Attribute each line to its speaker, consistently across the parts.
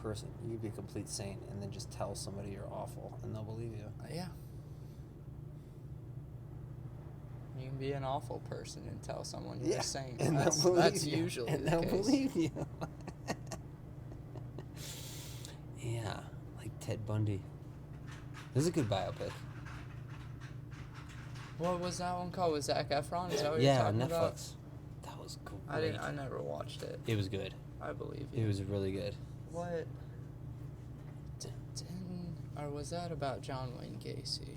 Speaker 1: person. You could be a complete saint and then just tell somebody you're awful, and they'll believe you.
Speaker 2: Yeah. You can be an awful person and tell someone you're a saint.
Speaker 1: And
Speaker 2: That's usually
Speaker 1: and
Speaker 2: the
Speaker 1: they'll
Speaker 2: case.
Speaker 1: believe you. Yeah, like Ted Bundy. This is a good biopic.
Speaker 2: What was that one called? With Zac Efron? Is that what
Speaker 1: Yeah,
Speaker 2: you're talking
Speaker 1: Netflix.
Speaker 2: about?
Speaker 1: That was great.
Speaker 2: I never watched it.
Speaker 1: It was good.
Speaker 2: I believe you.
Speaker 1: It was really good.
Speaker 2: What? Or was that about John Wayne Gacy?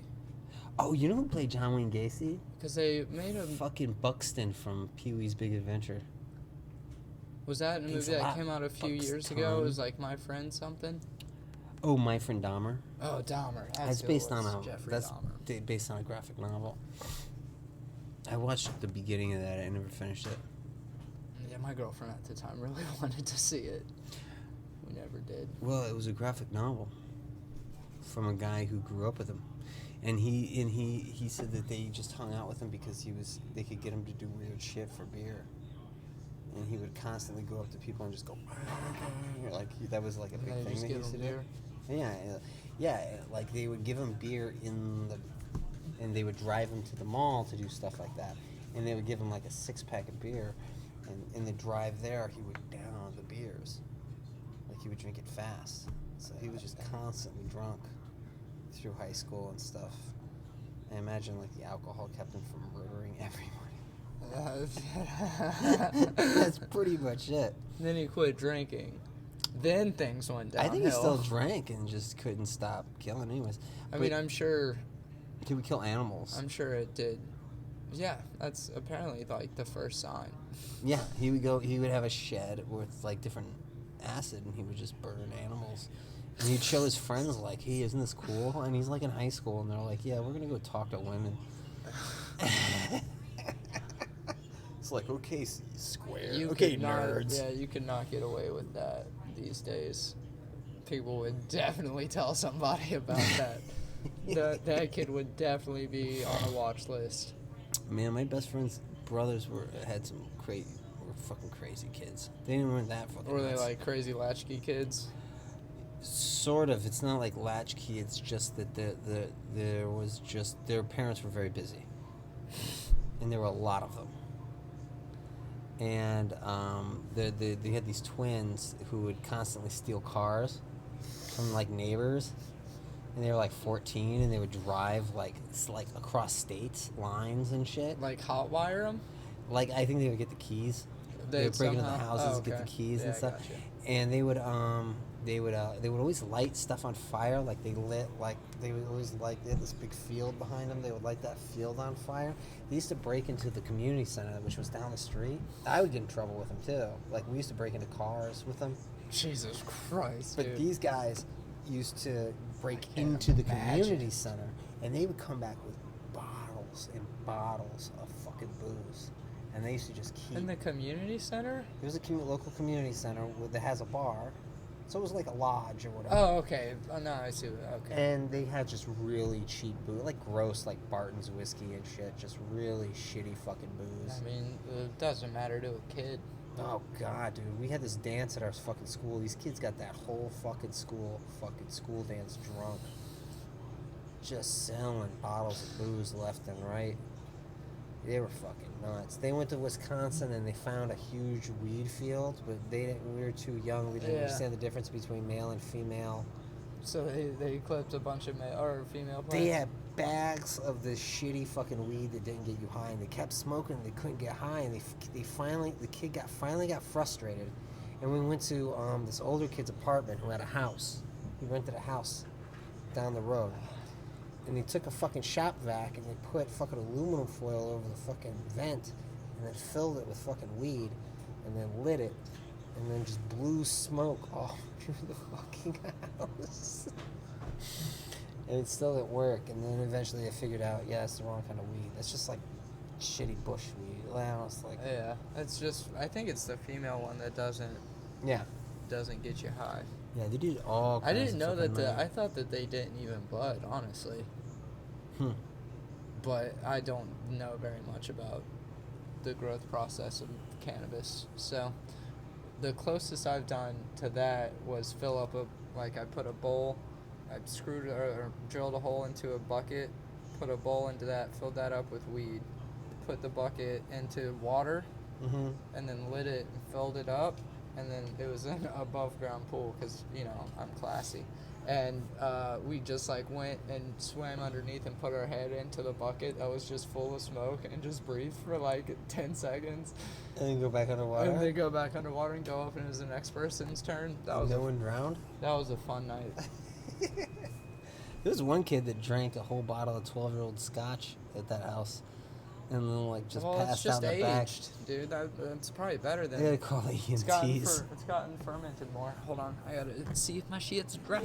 Speaker 1: Oh, you know who played John Wayne Gacy?
Speaker 2: Because they made him...
Speaker 1: Fucking Buxton from Pee-wee's Big Adventure.
Speaker 2: Was that a movie that came out a few years ago? It was like My Friend something?
Speaker 1: Oh, My Friend Dahmer.
Speaker 2: Oh, Dahmer.
Speaker 1: That's based on
Speaker 2: Dahmer.
Speaker 1: Based on a graphic novel. I watched the beginning of that. I never finished it.
Speaker 2: Yeah, my girlfriend at the time really wanted to see it. We never did.
Speaker 1: Well, it was a graphic novel from a guy who grew up with him, and he said that they just hung out with him because they could get him to do weird shit for beer, and he would constantly go up to people and just go like that was like a big thing that he used to do. Yeah, like they would give him beer and they would drive him to the mall to do stuff like that, and they would give him like a 6-pack of beer, and in the drive there he would down the beers, like he would drink it fast. So he was just constantly drunk through high school and stuff. I imagine like the alcohol kept him from murdering everybody. That's pretty much it.
Speaker 2: Then he quit drinking. Then things went downhill.
Speaker 1: I think he still drank and just couldn't stop killing anyways.
Speaker 2: I mean, I'm sure...
Speaker 1: He would kill animals.
Speaker 2: I'm sure it did. Yeah, that's apparently like the first sign.
Speaker 1: Yeah, he would have a shed with like different acid and he would just burn animals. And he'd show his friends like, hey, isn't this cool? And he's like in high school and they're like, yeah, we're going to go talk to women. It's like, okay, square. Okay, nerds.
Speaker 2: Yeah, you could not get away with that these days. People would definitely tell somebody about that. That kid would definitely be on a watch list.
Speaker 1: Man, my best friend's brothers were fucking crazy kids. They didn't weren't that fucking
Speaker 2: Were they
Speaker 1: nuts.
Speaker 2: like crazy latchkey kids?
Speaker 1: Sort of. It's not like latchkey. It's just that their parents were very busy, and there were a lot of them. And they had these twins who would constantly steal cars from like neighbors, and they were like 14, and they would drive like across states lines and shit.
Speaker 2: Like hotwire them?
Speaker 1: Like I think they would get the keys. They would break into the houses and get the keys and stuff.
Speaker 2: Gotcha.
Speaker 1: And they would always light stuff on fire. Like they had this big field behind them. They would light that field on fire. They used to break into the community center, which was down the street. I would get in trouble with them too. Like we used to break into cars with them.
Speaker 2: Jesus Christ,
Speaker 1: But
Speaker 2: dude.
Speaker 1: these guys used to break into the community center, and they would come back with bottles and bottles of fucking booze. And they used to just keep...
Speaker 2: In the community center?
Speaker 1: There's a local community center that has a bar. So it was like a lodge or whatever.
Speaker 2: Oh, okay. Oh, no, I see. Okay.
Speaker 1: And they had just really cheap booze. Like gross, like Barton's whiskey and shit. Just really shitty fucking booze.
Speaker 2: I mean, it doesn't matter to a kid.
Speaker 1: Oh, God, dude. We had this dance at our fucking school. These kids got that whole fucking school dance drunk. Just selling bottles of booze left and right. They were fucking nuts. They went to Wisconsin and they found a huge weed field, but we were too young. We didn't understand the difference between male and female.
Speaker 2: So they clipped a bunch of male or female plants?
Speaker 1: They had bags of this shitty fucking weed that didn't get you high, and they kept smoking and they couldn't get high, and the kid finally got frustrated, and we went to this older kid's apartment who had a house. He rented a house down the road. And they took a fucking shop vac and they put fucking aluminum foil over the fucking vent and then filled it with fucking weed and then lit it and then just blew smoke all through the fucking house. And it still didn't work. And then eventually they figured out, yeah, it's the wrong kind of weed. That's just like shitty bush weed. It's like,
Speaker 2: yeah, it's just, I think it's the female one that doesn't get you high.
Speaker 1: Yeah, they did all kinds
Speaker 2: I didn't know
Speaker 1: that
Speaker 2: I thought that they didn't even bud, honestly. But I don't know very much about the growth process of cannabis, so the closest I've done to that was fill up I put a bowl, I screwed or drilled a hole into a bucket, put a bowl into that, filled that up with weed, put the bucket into water,
Speaker 1: Mm-hmm.
Speaker 2: and then lit it and filled it up, and then it was an above ground pool because I'm classy, and we just like went and swam underneath and put our head into the bucket that was just full of smoke and just breathe for like 10 seconds,
Speaker 1: And then go back underwater.
Speaker 2: and then go back underwater and go up, and it was the next person's turn.
Speaker 1: No one drowned.
Speaker 2: That was a fun night.
Speaker 1: There was one kid that drank a whole bottle of 12-year-old scotch at that house, and then like just
Speaker 2: Well, it's
Speaker 1: passed
Speaker 2: just
Speaker 1: out in the back.
Speaker 2: aged, dude. That's probably better than.
Speaker 1: They gotta call the
Speaker 2: It's gotten
Speaker 1: EMTs.
Speaker 2: fermented more. Hold on, I gotta see if my shit's dry.